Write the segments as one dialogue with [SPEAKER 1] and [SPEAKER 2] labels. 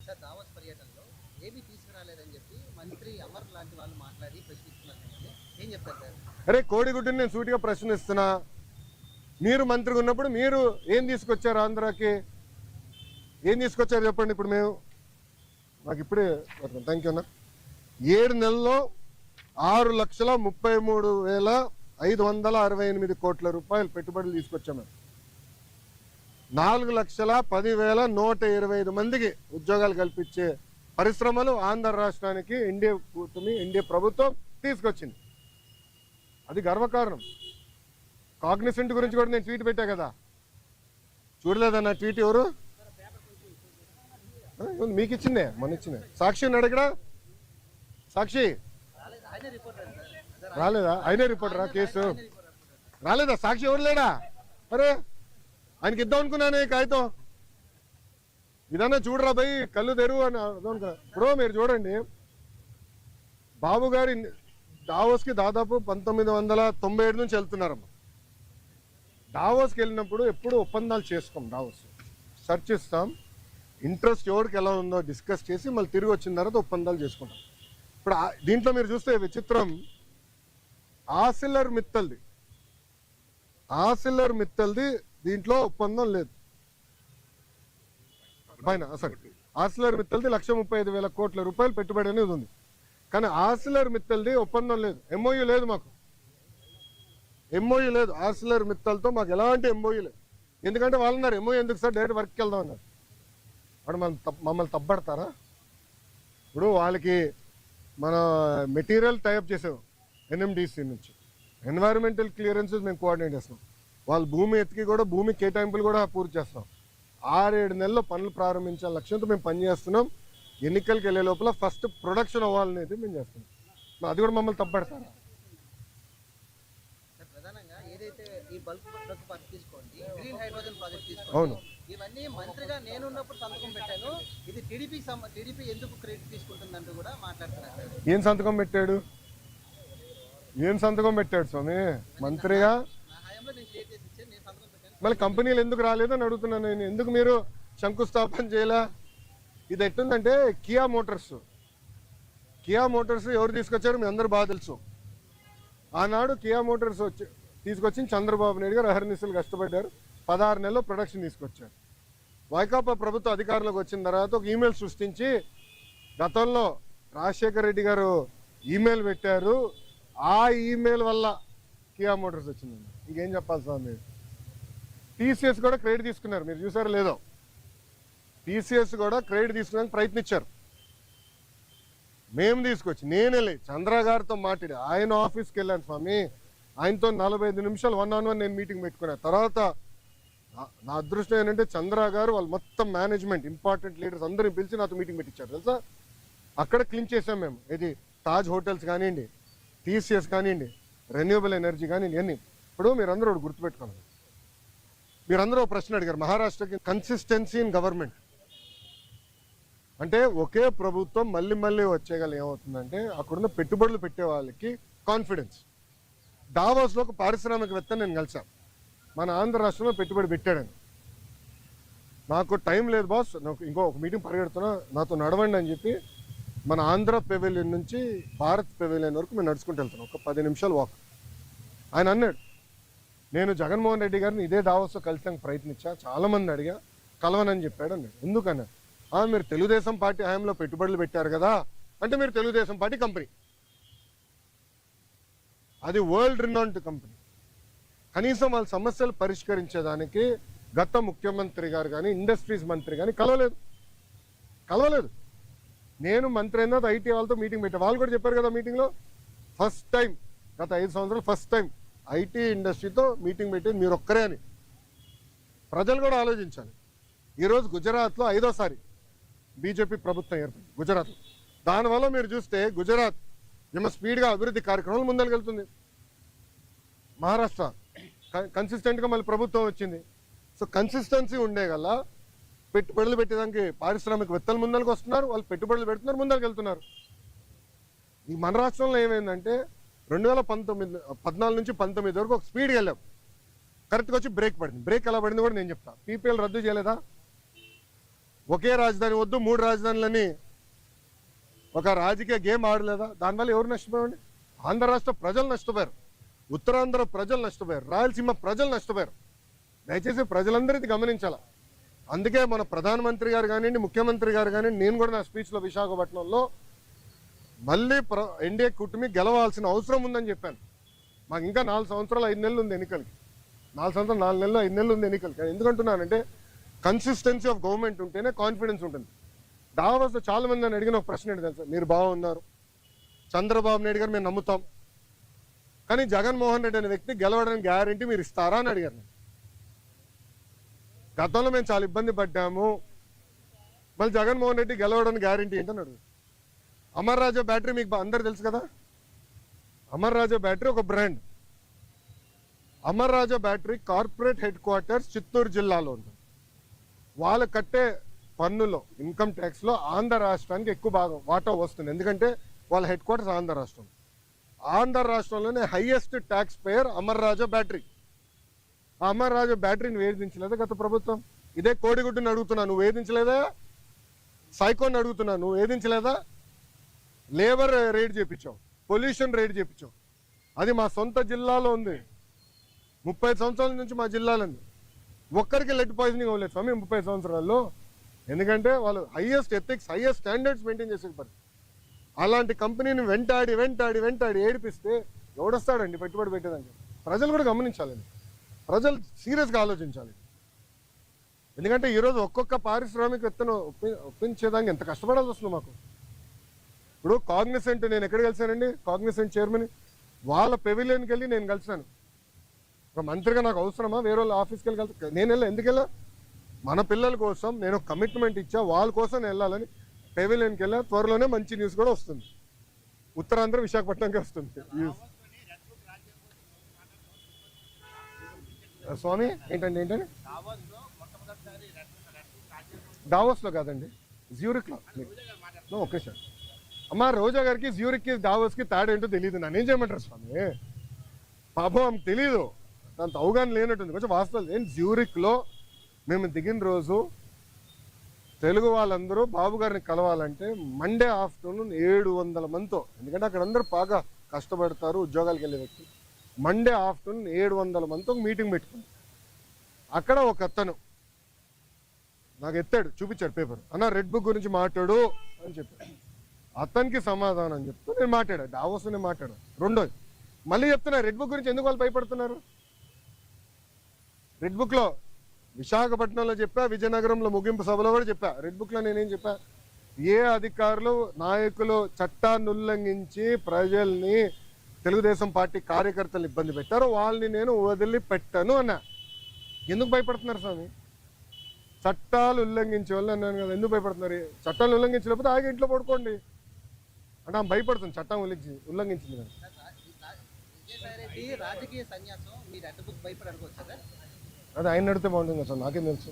[SPEAKER 1] Sir Davos పర్యటనలో ఏమీ తీసుకురాలేదని చెప్పి మంత్రి అమర్ లాంటి వాళ్ళు మాట్లాడి ప్రశ్నిస్తున్నారు. ఏం చెప్తారు సార్?
[SPEAKER 2] అరే కోడిగుడ్డుని నేను సూటిగా ప్రశ్నిస్తున్నా. మీరు మంత్రిగా ఉన్నప్పుడు మీరు ఏం తీసుకొచ్చారు ఆంధ్రాకి? ఏం తీసుకొచ్చారు చెప్పండి. ఇప్పుడు మేము మాకు ఇప్పుడే థ్యాంక్ యూ అన్న 7 నెలల్లో 6,33,568 కోట్ల రూపాయలు పెట్టుబడులు తీసుకొచ్చాము. 4,10,125 మందికి ఉద్యోగాలు కల్పించే పరిశ్రమలు ఆంధ్ర రాష్ట్రానికి ఎన్డీఏ ప్రభుత్వం తీసుకొచ్చింది. అది గర్వకారణం. కాగ్నిసెంట్ గురించి కూడా నేను ట్వీట్ పెట్టా కదా, చూడలేదన్న ట్వీట్? ఎవరు మీకు ఇచ్చిందే, మొన్న ఇచ్చిందే. సాక్షి ఉన్నాడు ఇక్కడ, సాక్షి రాలేదా? ఆయనే రిపోర్టరా? కేసు రాలేదా? సాక్షి ఎవరు లేడా? అరే ఆయనకి ఇద్దాం అనుకున్నానే కాగితం. ఇదన్నా చూడరా భయ్, కళ్ళు తెరువు అని అనుకున్నా. ఇప్పుడు మీరు చూడండి, బాబు గారి డావోస్కి దాదాపు 1997 నుంచి వెళ్తున్నారమ్మ. డావోస్కి వెళ్ళినప్పుడు ఎప్పుడు ఒప్పందాలు చేసుకోం. డావోస్ సెర్చ్ ఇస్తాం, ఇంట్రెస్ట్ ఎవరికి ఎలా ఉందో డిస్కస్ చేసి మళ్ళీ తిరిగి వచ్చిన తర్వాత ఒప్పందాలు చేసుకుంటాం. ఇప్పుడు దీంట్లో మీరు చూస్తే విచిత్రం, ఆసిల్లర్ మిత్తల్ది దీంట్లో ఒప్పందం లేదు. పైన సరే ఆసిల్లర్ మిత్తల్ది 1,35,000 కోట్ల రూపాయలు పెట్టుబడి అనేది ఉంది. కానీ ఆసిల్లర్ మిత్తల్ది ఒప్పందం లేదు, ఎంఓయూ లేదు. మాకు ఎంఓయూ లేదు ఆసిల్లర్ మిత్తల్తో, మాకు ఎలాంటి ఎంఓయూ లేదు. ఎందుకంటే వాళ్ళు అన్నారు ఎంఓయూ ఎందుకు సార్, డైరెక్ట్ వర్క్కి వెళ్దాం అన్నారు. వాడు మమ్మల్ని తప్పబడతారా? ఇప్పుడు వాళ్ళకి మన మెటీరియల్ టైప్ చేసాం ఎన్ఎండిసి నుంచి, ఎన్వైరన్మెంటల్ క్లియరెన్సెస్ మేము కోఆర్డినేట్ చేస్తాం. వాళ్ళు భూమి ఎత్తికి కూడా భూమి కేటాయింపులు కూడా పూర్తి చేస్తాం. 6-7 నెలల్లో పనులు ప్రారంభించాల లక్ష్యంతో మేము పనిచేస్తున్నాం. ఎన్నికలకు వెళ్ళే లోపల ఫస్ట్ ప్రొడక్షన్ అవ్వాలనేది మేము చేస్తున్నాం. అది కూడా మమ్మల్ని తప్పబడతారా?
[SPEAKER 1] ప్రధానంగా ఏదైతే ఈ బల్క్ ప్రాజెక్ట్ తీసుకోండి, గ్రీన్ హైడ్రోజన్ ప్రాజెక్ట్ తీసుకోండి,
[SPEAKER 2] అవును,
[SPEAKER 1] ఇవన్నీ మంత్రిగా నేనున్నప్పుడు సంతకం పెట్టాను. ఇది టీడీపీ ఎందుకు క్రెడిట్ తీసుకుంటుందంటూ కూడా మాట్లాడుతున్నారు.
[SPEAKER 2] ఏం సంతకం పెట్టాడు స్వామి? మంత్రిగా మళ్ళీ కంపెనీలు ఎందుకు రాలేదని అడుగుతున్నాను నేను. ఎందుకు మీరు శంకుస్థాపన చేయలే? ఇది ఎట్టుందంటే కియా మోటార్స్ ఎవరు తీసుకొచ్చారు మీ అందరూ బాగా తెలుసు. ఆనాడు కియా మోటార్స్ తీసుకొచ్చి చంద్రబాబు నాయుడు గారు అహర్నిశలు కష్టపడ్డారు. 16 నెలల్లో ప్రొడక్షన్ తీసుకొచ్చారు. వైకాపా ప్రభుత్వం అధికారంలోకి వచ్చిన తర్వాత ఒక ఈమెయిల్ సృష్టించి, గతంలో రాజశేఖర రెడ్డి గారు ఈమెయిల్ పెట్టారు, ఆ ఈమెయిల్ వల్ల కియా మోటార్స్ వచ్చిందండి. ఇంకేం చెప్పాలి స్వామి? టీసీఎస్ కూడా క్రెడిట్ తీసుకున్నారు, మీరు చూసారో లేదో. టీసీఎస్ కూడా క్రెడిట్ తీసుకోవడానికి ప్రయత్నించారు. మేము తీసుకొచ్చి నేనే చంద్ర గారితో మాట్లాడి ఆయన ఆఫీస్కి వెళ్ళాను స్వామి. ఆయనతో 45 నిమిషాలు 1-on-1 నేను మీటింగ్ పెట్టుకున్నాను. తర్వాత నా అదృష్టం ఏంటంటే చంద్ర గారు వాళ్ళు మొత్తం మేనేజ్మెంట్ ఇంపార్టెంట్ లీడర్స్ అందరిని పిలిచి నాతో మీటింగ్ పెట్టించారు తెలుసా. అక్కడ క్లీన్ చేసాం మేము. ఇది తాజ్ హోటల్స్ కానివ్వండి, టీసీఎస్ కానివ్వండి, రెన్యూవబుల్ ఎనర్జీ కానివ్వండి, అన్ని. ఇప్పుడు మీరందరూ ఒకటి గుర్తుపెట్టుకోవాలి. మీరందరూ ఒక ప్రశ్న అడిగారు, మహారాష్ట్రకి కన్సిస్టెన్సీ ఇన్ గవర్నమెంట్ అంటే ఒకే ప్రభుత్వం మళ్ళీ వచ్చేగల ఏమవుతుందంటే అక్కడున్న పెట్టుబడులు పెట్టే వాళ్ళకి కాన్ఫిడెన్స్. డావోస్లో ఒక పారిశ్రామికవేత్తని నేను కలిసాను, మన ఆంధ్ర రాష్ట్రంలో పెట్టుబడి పెట్టాడని. నాకు టైం లేదు బాస్, నాకు ఇంకో మీటింగ్ పరిగెడుతున్నా, నాతో నడవండి అని చెప్పి మన ఆంధ్ర పెవిలియన్ నుంచి భారత్ పెవిలియన్ వరకు మేము నడుచుకుంటూ వెళ్తున్నాం. ఒక 10 నిమిషాలు వాక్. ఆయన అన్నాడు, నేను జగన్మోహన్ రెడ్డి గారిని ఇదే డావోస్లో కలిసానికి ప్రయత్నించా, చాలామంది అడిగా, కలవనని చెప్పాడు అన్నాడు. ఎందుకన్నా? మీరు తెలుగుదేశం పార్టీ హయాంలో పెట్టుబడులు పెట్టారు కదా అంటే, మీరు తెలుగుదేశం పార్టీ కంపెనీ, అది వరల్డ్ రినౌండ్ కంపెనీ. కనీసం వాళ్ళ సమస్యలు పరిష్కరించేదానికి గత ముఖ్యమంత్రి గారు కానీ ఇండస్ట్రీస్ మంత్రి కానీ కలవలేదు. నేను మంత్రి అయిన తర్వాత ఐటీ వాళ్ళతో మీటింగ్ పెట్టా. వాళ్ళు కూడా చెప్పారు కదా మీటింగ్లో, ఫస్ట్ టైం గత 5 సంవత్సరాలు ఫస్ట్ టైం ఐటీ ఇండస్ట్రీతో మీటింగ్ పెట్టేది మీరు ఒక్కరే అని. ప్రజలు కూడా ఆలోచించాలి. ఈరోజు గుజరాత్లో 5వ బీజేపీ ప్రభుత్వం ఏర్పడింది గుజరాత్లో. దానివల్ల మీరు చూస్తే గుజరాత్ ఏమో స్పీడ్గా అభివృద్ధి కార్యక్రమాలు ముందరికెళ్తుంది. మహారాష్ట్ర కన్సిస్టెంట్గా మళ్ళీ ప్రభుత్వం వచ్చింది. సో కన్సిస్టెన్సీ ఉండే గల పెట్టుబడులు పెట్టేదానికి పారిశ్రామికవేత్తలు ముందరికి వస్తున్నారు, వాళ్ళు పెట్టుబడులు పెడుతున్నారు, ముందరికి వెళ్తున్నారు. ఈ మన రాష్ట్రంలో ఏమైందంటే 2014 నుంచి 19 వరకు ఒక స్పీడ్గా వెళ్ళాం, కరెక్ట్గా వచ్చి బ్రేక్ పడింది. బ్రేక్ ఎలా పడింది కూడా నేను చెప్తాను. పీపీఎల్ రద్దు చేయలేదా? ఒకే రాజధాని వద్దు 3 రాజధానులని ఒక రాజకీయ గేమ్ ఆడలేదా? దానివల్ల ఎవరు నష్టపోయారండి? ఆంధ్ర రాష్ట్ర ప్రజలు నష్టపోయారు, ఉత్తరాంధ్ర ప్రజలు నష్టపోయారు, రాయలసీమ ప్రజలు నష్టపోయారు. దయచేసి ప్రజలందరూ ఇది గమనించాల. అందుకే మన ప్రధానమంత్రి గారు కానివ్వండి, ముఖ్యమంత్రి గారు కానివ్వండి, నేను కూడా నా స్పీచ్లో విశాఖపట్నంలో మళ్ళీ ఎన్డీఏ కూటమి గెలవాల్సిన అవసరం ఉందని చెప్పాను. మాకు ఇంకా 4 సంవత్సరాలు 5 నెలలు ఉంది ఎన్నికలకి. 4 సంవత్సరాలు 4 నెలలు 5 నెలలు ఉంది ఎన్నికలకి. ఎందుకంటున్నానంటే కన్సిస్టెన్సీ ఆఫ్ గవర్నమెంట్ ఉంటేనే కాన్ఫిడెన్స్ ఉంటుంది. దావాస్లో చాలా మంది నన్ను అడిగిన ఒక ప్రశ్న ఏంటి తెలుసా? మీరు బాగున్నారు, చంద్రబాబు నాయుడు గారు మేము నమ్ముతాం, కానీ జగన్మోహన్ రెడ్డి అనే వ్యక్తి గెలవడానికి గ్యారంటీ మీరు ఇస్తారా అని అడిగారు. గతంలో మేము చాలా ఇబ్బంది పడ్డాము, మళ్ళీ జగన్మోహన్ రెడ్డి గెలవడానికి గ్యారంటీ ఏంటని అడుగు. అమర్ రాజా బ్యాటరీ మీకు అందరు తెలుసు కదా. అమర్ రాజా బ్యాటరీ ఒక brand. Amar Raja battery corporate headquarters Chittoor జిల్లాలో ఉంటుంది. వాళ్ళు కట్టే పన్నులో, ఇన్కమ్ ట్యాక్స్ లో ఆంధ్ర రాష్ట్రానికి ఎక్కువ భాగం వాటా వస్తుంది. ఎందుకంటే వాళ్ళ హెడ్ క్వార్టర్స్ ఆంధ్ర రాష్ట్రం. ఆంధ్ర రాష్ట్రంలోనే highest tax payer Amar Raja battery. ఆ అమర్ రాజా బ్యాటరీని వేధించలేదా గత ప్రభుత్వం? ఇదే కోడిగుడ్డుని అడుగుతున్నా, నువ్వు వేధించలేదా? సైకోని అడుగుతున్నా, నువ్వు వేధించలేదా? లేబర్ రేట్ చేయించావు, పొల్యూషన్ రేట్ చేయించావు. అది మా సొంత జిల్లాలో ఉంది. 30 సంవత్సరాల నుంచి మా జిల్లాలో ఉంది. ఒక్కరికి లెడ్ పాయిజనింగ్ అవ్వలేదు స్వామి 30 సంవత్సరాల్లో. ఎందుకంటే వాళ్ళు highest ethics, highest standards maintain చేసే పని. అలాంటి కంపెనీని వెంటాడి వెంటాడి వెంటాడి ఏడిపిస్తే ఎవడొస్తాడండి పెట్టుబడి పెట్టేదానికి? ప్రజలు కూడా గమనించాలండి, ప్రజలు సీరియస్గా ఆలోచించాలి. ఎందుకంటే ఈరోజు ఒక్కొక్క పారిశ్రామికవేత్తను ఒప్పించేదానికి ఎంత కష్టపడాల్సి వస్తుంది మాకు. ఇప్పుడు కాగ్నిసెంట్ నేను ఎక్కడ కలిసానండి? కాగ్నిసెంట్ చైర్మన్ వాళ్ళ పెవిలియన్కి వెళ్ళి నేను కలిసాను. ఒక మంత్రిగా నాకు అవసరమా వేరే వాళ్ళ ఆఫీస్కి వెళ్ళి కలిసి? నేను వెళ్ళా. ఎందుకు వెళ్ళా? మన పిల్లల కోసం నేను కమిట్మెంట్ ఇచ్చా, వాళ్ళ కోసం నేను వెళ్ళాలని పెవిలియన్కి వెళ్ళా. త్వరలోనే మంచి న్యూస్ కూడా వస్తుంది, ఉత్తరాంధ్ర విశాఖపట్నంకి వస్తుంది న్యూస్. స్వామి ఏంటండి? దావోస్లో కాదండి, జ్యూరిక్లో. Okay sir. అమ్మ రోజా గారికి జ్యూరిక్కి దావోస్కి తేడా ఏంటో తెలియదు. నన్నేం చేయమంటారు స్వామి? పాపం ఆమెకు తెలీదు, దాంతో అవగాహన లేనట్టుంది. కొంచెం వాస్తవాలు ఏంటి? జ్యూరిక్లో మేము దిగిన రోజు తెలుగు వాళ్ళందరూ బాబు గారిని కలవాలంటే మండే ఆఫ్టర్నూన్ 700 మందితో, ఎందుకంటే అక్కడ అందరూ బాగా కష్టపడతారు ఉద్యోగాలకు వెళ్ళే వ్యక్తులు. మండే ఆఫ్టర్నూన్ 700 మందితో మీటింగ్ పెట్టుకుంది. అక్కడ ఒక అతను నాకు ఎత్తాడు, చూపించాడు పేపర్, అన్న రెడ్ బుక్ గురించి మాట్లాడు అని చెప్పాడు. అతనికి సమాధానం చెప్తూ నేను మాట్లాడాను, డావోస్లో మాట్లాడాను. రెండోది మళ్ళీ చెప్తున్నా, రెడ్ బుక్ గురించి ఎందుకు వాళ్ళు భయపడుతున్నారు? రెడ్ బుక్లో విశాఖపట్నంలో చెప్పా, విజయనగరంలో ముగింపు సభలో కూడా చెప్పా. రెడ్ బుక్లో నేనేం చెప్పా? ఏ అధికారులు నాయకులు చట్టాన్ని ఉల్లంఘించి ప్రజల్ని, తెలుగుదేశం పార్టీ కార్యకర్తలు ఇబ్బంది పెట్టారో వాళ్ళని నేను వదిలిపెట్టను అన్నా. ఎందుకు భయపడుతున్నారు స్వామి? చట్టాలు ఉల్లంఘించే వాళ్ళు అన్నాను కదా, ఎందుకు భయపడుతున్నారు? చట్టాలు ఉల్లంఘించలేకపోతే ఆగి ఇంట్లో పడుకోండి అంటే ఆమె భయపడుతుంది, చట్టం ఉల్లంఘించింది కదా.
[SPEAKER 1] విజయసాయిరెడ్డి రాజకీయ సన్యాసం, మీరు రెడ్ బుక్ భయపడి అనుకోవచ్చు కదా?
[SPEAKER 2] అది ఆయన నడితే బాగుంటుంది కదా సార్, నాకేం తెలుసు?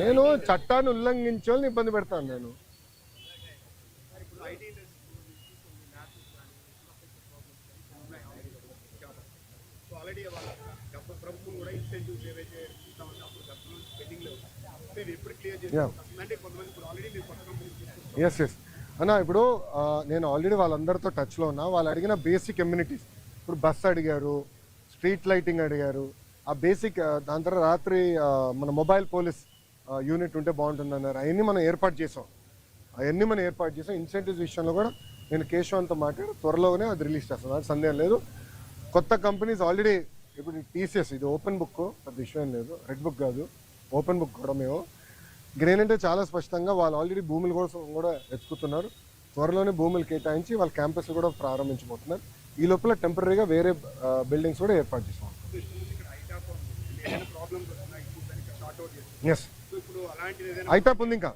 [SPEAKER 2] నేను చట్టాన్ని ఉల్లంఘించే వాళ్ళని ఇబ్బంది పెడతాను నేను. ఎస్ అన్న, ఇప్పుడు నేను ఆల్రెడీ వాళ్ళందరితో టచ్లో ఉన్నా. వాళ్ళు అడిగిన బేసిక్ కమ్యూనిటీస్, ఇప్పుడు బస్ అడిగారు, స్ట్రీట్ లైటింగ్ అడిగారు, ఆ బేసిక్. దాని తర్వాత రాత్రి మన మొబైల్ పోలీస్ యూనిట్ ఉంటే బాగుంటుంది అన్నారు. అవన్నీ మనం ఏర్పాటు చేసాం. ఇన్సెంటివ్స్ విషయంలో కూడా నేను కేశవంతో మాట్లాడి త్వరలోనే అది రిలీజ్ చేస్తాను, అది సందేహం లేదు. కొత్త కంపెనీస్ ఆల్రెడీ ఇప్పుడు టీసీఎస్, ఇది ఓపెన్ బుక్, పెద్ద విషయం లేదు, రెడ్ బుక్ కాదు, ఓపెన్ బుక్ కూడా మేము. గ్రేనంటే చాలా స్పష్టంగా వాళ్ళు ఆల్రెడీ భూముల కోసం కూడా వెతుకుతున్నారు. త్వరలోనే భూములు కేటాయించి వాళ్ళ క్యాంపస్ కూడా ప్రారంభించబోతున్నారు. ఈ లోపల టెంపరీగా వేరే బిల్డింగ్స్ కూడా ఏర్పాటు చేస్తాం. ఎస్, ఐటాప్ ఉంది ఇంకా.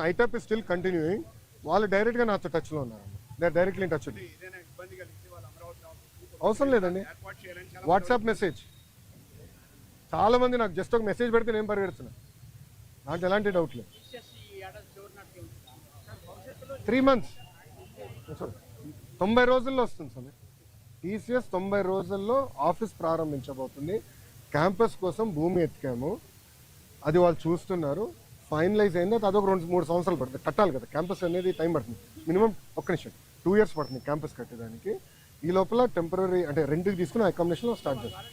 [SPEAKER 2] ఐటాప్ ఇస్ స్టిల్ కంటిన్యూయింగ్. వాళ్ళు డైరెక్ట్గా నాతో టచ్లో ఉన్నారు, they are directly in touch. అవసరం లేదండి, వాట్సాప్ మెసేజ్. చాలా మంది నాకు జస్ట్ ఒక మెసేజ్ పెడితే నేను పరిగెడుతున్నా, నాకు ఎలాంటి డౌట్ లేదు. 3 months 90 రోజుల్లో వస్తుంది సార్. టీసీఎస్ 90 రోజుల్లో ఆఫీస్ ప్రారంభించబోతుంది. క్యాంపస్ కోసం భూమి ఎత్తికాము. అది వాళ్ళు చూస్తున్నారు. ఫైనలైజ్ అయింది అది అదొక 2-3 సంవత్సరాలు పడుతుంది. కట్టాలి కదా క్యాంపస్ అనేది, టైం పడుతుంది. మినిమం ఒక్క నిమిషం 2 years పడుతుంది క్యాంపస్ కట్టేదానికి. ఈ లోపల టెంపరీ అంటే రెంట్కి తీసుకుని అకామిడేషన్లో స్టార్ట్ చేస్తాం.